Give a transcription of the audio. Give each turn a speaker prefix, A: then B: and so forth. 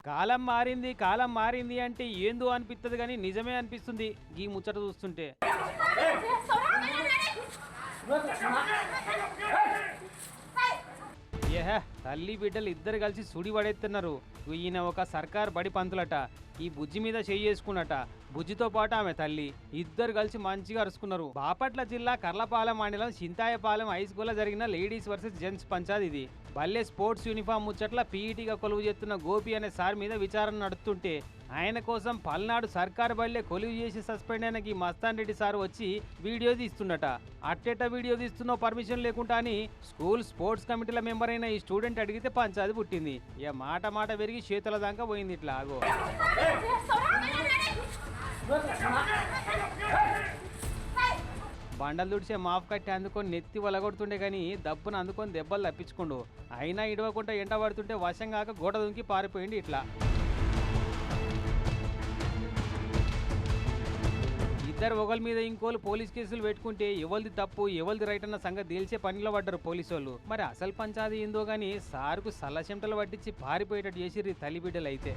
A: కాలం మారింది అంటే ఏందో అనిపిస్తుంది కానీ నిజమే అనిపిస్తుంది ఈ ముచ్చట చూస్తుంటే. ఏహ తల్లి బిడ్డలు ఇద్దరు కలిసి సుడి పడేస్తున్నారు. ఈయన ఒక సర్కార్ బడి పంతులట, ఈ బుజ్జి మీద చెయ్యి చేసుకున్నట, బుజ్జితో పాటు ఆమె తల్లి ఇద్దరు కలిసి మంచిగా అరుచుకున్నారు. బాపట్ల జిల్లా కర్లపాలెం మండలం చింతాయపాలెం హై స్కూల్లో జరిగిన లేడీస్ వర్సెస్ జెంట్స్ పంచాయతీ ఇది. బల్లె స్పోర్ట్స్ యూనిఫామ్ ముచ్చట్ల పీఈటీగా కొలువు చేస్తున్న గోపి అనే సార్ మీద విచారణ నడుస్తుంటే ఆయన కోసం పల్నాడు సర్కారు బల్లె కొలువు చేసి సస్పెండ్ అయిన ఈ మస్తాన్ రెడ్డి సార్ వచ్చి వీడియో తీస్తుండట. అట్టెట వీడియో తీస్తున్న పర్మిషన్ లేకుండా అని స్కూల్ స్పోర్ట్స్ కమిటీల మెంబర్ అయిన ఈ స్టూడెంట్ అడిగితే పంచాది పుట్టింది. ఇక మాట పెరిగి చేతుల దాకా పోయింది. ఇట్లా ఆగో బండలు దుడిచే మాఫ్ కట్టి అందుకొని నెత్తి వలగొడుతుండే కానీ దబ్బును అందుకొని దెబ్బలు తప్పించుకుండు. అయినా ఇడవకుండా ఎంట పడుతుంటే వశం కాక గోడ దుంకి పారిపోయింది. ఇట్లా ఇద్దరు ఒకరి మీద ఇంకోళ్ళు పోలీస్ కేసులు పెట్టుకుంటే ఎవరిది తప్పు ఎవరిది రైట్ అన్న సంగతి తేల్చే పనిలో పడ్డారు పోలీసు వాళ్ళు. మరి అసలు పంచాది ఏందో గానీ సార్కు సల్ల చెమటలు పట్టించి పారిపోయేటట్టు చేసిర్రు తల్లి బిడ్డలు అయితే.